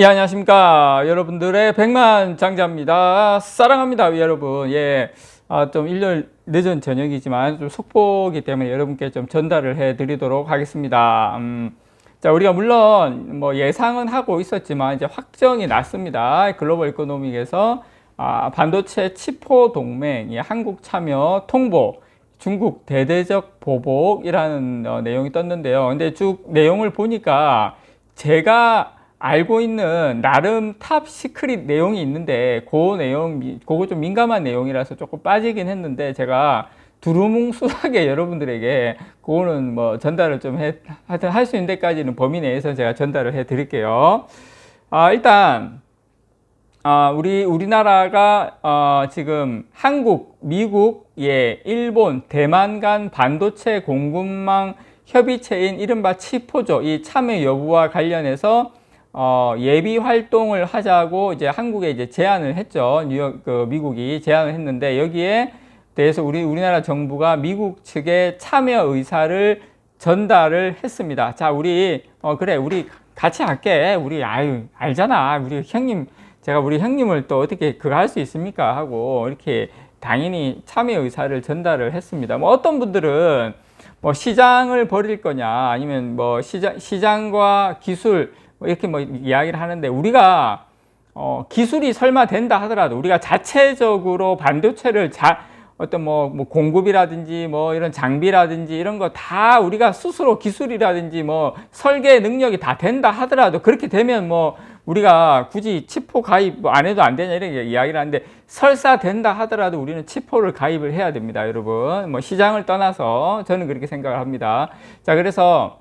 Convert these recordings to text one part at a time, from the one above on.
예, 안녕하십니까. 여러분들의 백만장자입니다. 사랑합니다, 여러분. 예, 좀 일렬 늦은 저녁이지만 좀 속보기 때문에 여러분께 좀 전달을 해 드리도록 하겠습니다. 자, 우리가 물론 뭐 예상은 하고 있었지만 이제 확정이 났습니다. 글로벌 이코노믹에서 반도체 치포 동맹, 한국 참여 통보, 중국 대대적 보복이라는 내용이 떴는데요. 근데 쭉 내용을 보니까 제가 알고 있는 나름 탑 시크릿 내용이 있는데 그 내용, 그거 좀 민감한 내용이라서 조금 빠지긴 했는데 제가 두루뭉술하게 여러분들에게 그거는 뭐 전달을 좀 하여튼 할 수 있는 데까지는 범위 내에서 제가 전달을 해 드릴게요. 일단 우리나라가 지금 한국, 미국, 일본, 대만 간 반도체 공급망 협의체인 이른바 치포죠. 이 참여 여부와 관련해서 예비 활동을 하자고 이제 한국에 이제 제안을 했죠. 미국이 제안을 했는데 여기에 대해서 우리나라 정부가 미국 측에 참여 의사를 전달을 했습니다. 자, 그래, 우리 같이 할게. 알잖아. 제가 우리 형님을 또 어떻게 그거 할 수 있습니까? 하고 이렇게 당연히 참여 의사를 전달을 했습니다. 뭐 어떤 분들은 뭐 시장을 벌일 거냐, 아니면 뭐 시장과 기술, 이렇게 뭐 이야기를 하는데, 우리가 기술이 설마 된다 하더라도 우리가 자체적으로 반도체를 어떤 뭐 공급이라든지 뭐 이런 장비라든지 이런 거 다 우리가 스스로 기술이라든지 뭐 설계 능력이 다 된다 하더라도, 그렇게 되면 뭐 우리가 굳이 치포 가입 안 해도 안 되냐 이렇게 이야기를 하는데, 설사 된다 하더라도 우리는 치포를 가입을 해야 됩니다, 여러분. 뭐 시장을 떠나서 저는 그렇게 생각을 합니다. 자, 그래서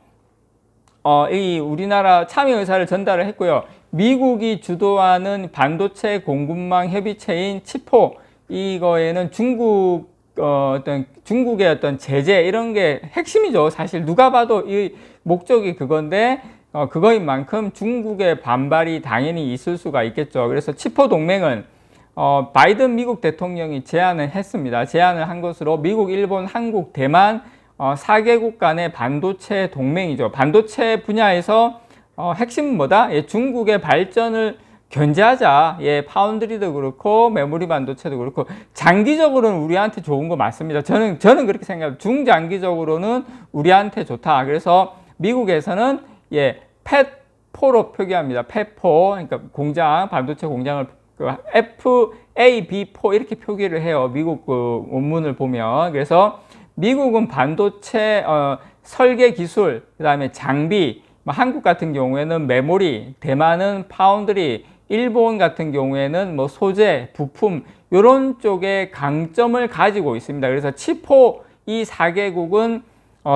이 우리나라 참여 의사를 전달을 했고요. 미국이 주도하는 반도체 공급망 협의체인 치포, 이거에는 중국의 어떤 제재 이런 게 핵심이죠. 사실 누가 봐도 이 목적이 그건데, 그거인 만큼 중국의 반발이 당연히 있을 수가 있겠죠. 그래서 치포 동맹은 바이든 미국 대통령이 제안을 했습니다. 제안을 한 것으로 미국, 일본, 한국, 대만 4개국 간의 반도체 동맹이죠. 반도체 분야에서 핵심은 뭐다? 중국의 발전을 견제하자. 파운드리도 그렇고 메모리 반도체도 그렇고 장기적으로는 우리한테 좋은 거 맞습니다. 저는 그렇게 생각합니다. 중장기적으로는 우리한테 좋다. 그래서 미국에서는 팻4로 표기합니다. 팻4, 그러니까 반도체 공장을 FAB4 이렇게 표기를 해요. 미국 그 원문을 보면. 그래서 미국은 반도체 설계 기술, 그 다음에 장비, 한국 같은 경우에는 메모리, 대만은 파운드리, 일본 같은 경우에는 뭐 소재, 부품 이런 쪽에 강점을 가지고 있습니다. 그래서 치포 이 4개국은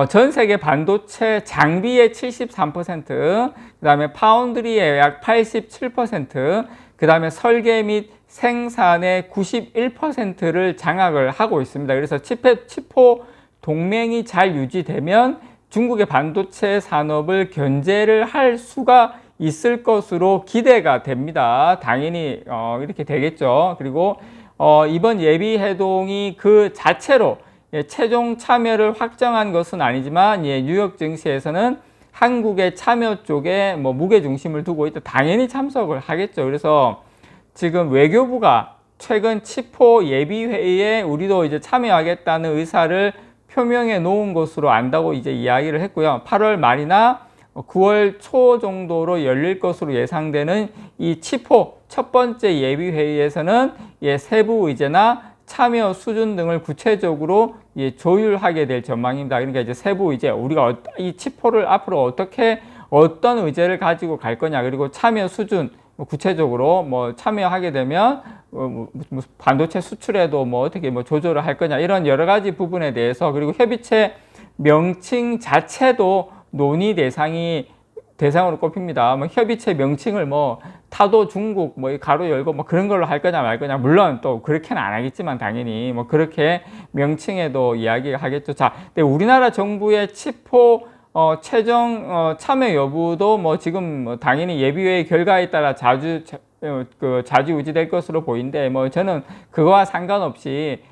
전 세계 반도체 장비의 73%, 그 다음에 파운드리의 약 87%, 그 다음에 설계 및 생산의 91%를 장악을 하고 있습니다. 그래서 치포 동맹이 잘 유지되면 중국의 반도체 산업을 견제를 할 수가 있을 것으로 기대가 됩니다. 당연히 이렇게 되겠죠. 그리고 이번 예비 회동이 그 자체로 최종 참여를 확정한 것은 아니지만 뉴욕 증시에서는 한국의 참여 쪽에 뭐 무게 중심을 두고 있다. 당연히 참석을 하겠죠. 그래서 지금 외교부가 최근 치포 예비 회의에 우리도 이제 참여하겠다는 의사를 표명해 놓은 것으로 안다고 이제 이야기를 했고요. 8월 말이나 9월 초 정도로 열릴 것으로 예상되는 이 치포 첫 번째 예비 회의에서는 세부 의제나 참여 수준 등을 구체적으로 조율하게 될 전망입니다. 그러니까 이제 세부 의제, 우리가 이 치포를 앞으로 어떤 의제를 가지고 갈 거냐, 그리고 참여 수준, 구체적으로 뭐 참여하게 되면 반도체 수출에도 뭐 어떻게 뭐 조절을 할 거냐, 이런 여러 가지 부분에 대해서, 그리고 협의체 명칭 자체도 논의 대상으로 꼽힙니다. 뭐 협의체 명칭을 뭐 타도 중국 뭐 가로 열고 뭐 그런 걸로 할 거냐 말 거냐, 물론 또 그렇게는 안 하겠지만 당연히 뭐 그렇게 명칭에도 이야기가 하겠죠. 자, 근데 우리나라 정부의 치포 최종 참여 여부도 뭐 지금 뭐 당연히 예비회의 결과에 따라 좌지우지될 것으로 보이는데, 뭐 저는 그거와 상관없이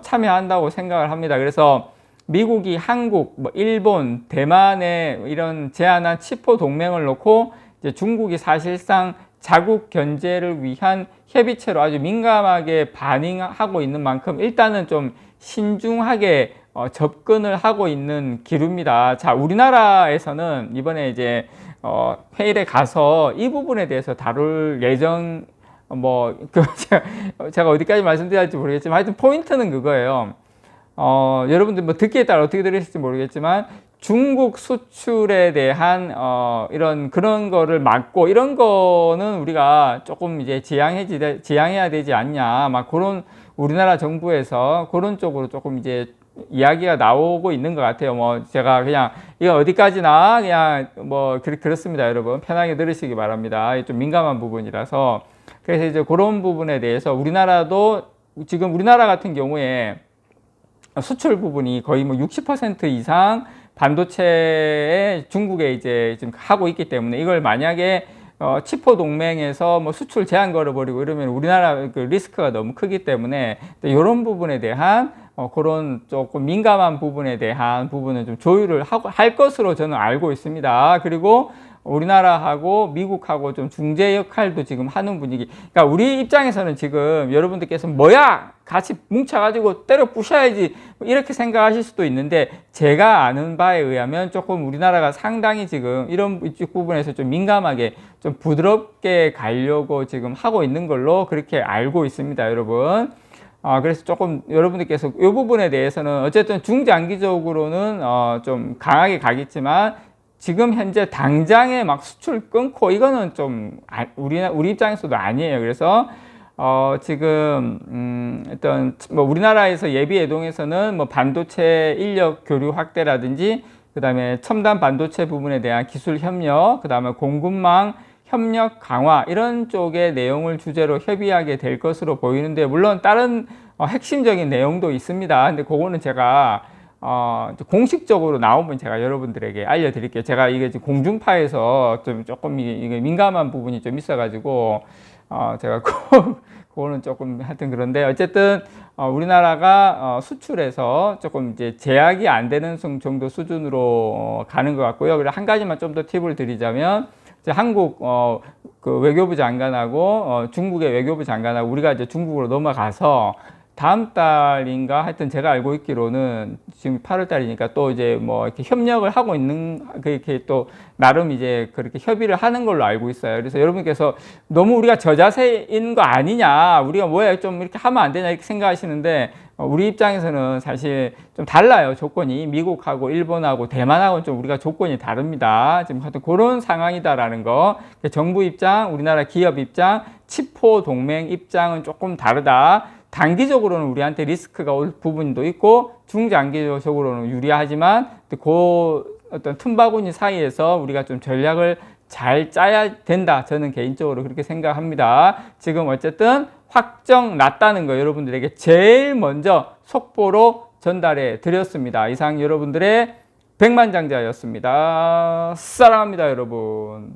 참여한다고 생각을 합니다. 그래서 미국이 한국, 뭐 일본, 대만에 이런 제안한 치포 동맹을 놓고 이제 중국이 사실상 자국 견제를 위한 협의체로 아주 민감하게 반응하고 있는 만큼 일단은 좀 신중하게 접근을 하고 있는 기류입니다. 자, 우리나라에서는 이번에 이제 회의에 가서 이 부분에 대해서 다룰 예정, 제가 어디까지 말씀드려야 할지 모르겠지만 하여튼 포인트는 그거예요. 여러분들 뭐 듣기에 따라 어떻게 들으실지 모르겠지만 중국 수출에 대한 그런 거를 막고 이런 거는 우리가 조금 이제 지양해야 되지 않냐, 막 그런 우리나라 정부에서 그런 쪽으로 조금 이제 이야기가 나오고 있는 것 같아요. 뭐 제가 그냥 이거 어디까지나 그냥 뭐 그렇습니다. 여러분 편하게 들으시기 바랍니다. 좀 민감한 부분이라서. 그래서 이제 그런 부분에 대해서 우리나라도 지금 우리나라 같은 경우에 수출 부분이 거의 뭐 60% 이상 반도체에 중국에 이제 지금 하고 있기 때문에 이걸 만약에 치포 동맹에서 뭐 수출 제한 걸어버리고 이러면 우리나라 그 리스크가 너무 크기 때문에 이런 부분에 대한 그런 조금 민감한 부분에 대한 부분은 좀 조율을 할 것으로 저는 알고 있습니다. 그리고 우리나라하고 미국하고 좀 중재 역할도 지금 하는 분위기. 그러니까 우리 입장에서는 지금 여러분들께서 뭐야 같이 뭉쳐가지고 때려 부셔야지 이렇게 생각하실 수도 있는데, 제가 아는 바에 의하면 조금 우리나라가 상당히 지금 이런 이쪽 부분에서 좀 민감하게 좀 부드럽게 가려고 지금 하고 있는 걸로 그렇게 알고 있습니다, 여러분. 그래서 조금 여러분들께서 이 부분에 대해서는 어쨌든 중장기적으로는 좀 강하게 가겠지만 지금 현재 당장에 막 수출 끊고 이거는 좀 우리 입장에서도 아니에요. 그래서 지금 일단 뭐 우리나라에서 예비예동에서는 뭐 반도체 인력 교류 확대라든지 그다음에 첨단 반도체 부분에 대한 기술 협력, 그다음에 공급망 협력 강화 이런 쪽의 내용을 주제로 협의하게 될 것으로 보이는데, 물론 다른 핵심적인 내용도 있습니다. 근데 그거는 제가 공식적으로 나오면 제가 여러분들에게 알려드릴게요. 제가 이게 공중파에서 좀 조금 이게 민감한 부분이 좀 있어가지고 제가 그거는 조금 하여튼 그런데, 어쨌든 우리나라가 수출에서 조금 이제 제약이 안 되는 정도 수준으로 가는 것 같고요. 그리고 한 가지만 좀 더 팁을 드리자면, 이제 한국 그 외교부 장관하고 중국의 외교부 장관하고 우리가 이제 중국으로 넘어가서 다음 달인가 하여튼 제가 알고 있기로는 지금 8월 달이니까 또 이제 뭐 이렇게 협력을 하고 있는, 그렇게 또 나름 이제 그렇게 협의를 하는 걸로 알고 있어요. 그래서 여러분께서 너무 우리가 저자세인 거 아니냐, 우리가 뭐야 좀 이렇게 하면 안 되냐 이렇게 생각하시는데, 우리 입장에서는 사실 좀 달라요. 조건이 미국하고 일본하고 대만하고는 좀 우리가 조건이 다릅니다. 지금 하여튼 그런 상황이다라는 거. 정부 입장, 우리나라 기업 입장, 치포 동맹 입장은 조금 다르다. 단기적으로는 우리한테 리스크가 올 부분도 있고 중장기적으로는 유리하지만 그 어떤 틈바구니 사이에서 우리가 좀 전략을 잘 짜야 된다, 저는 개인적으로 그렇게 생각합니다. 지금 어쨌든 확정 났다는 거 여러분들에게 제일 먼저 속보로 전달해 드렸습니다. 이상 여러분들의 백만장자였습니다. 사랑합니다, 여러분.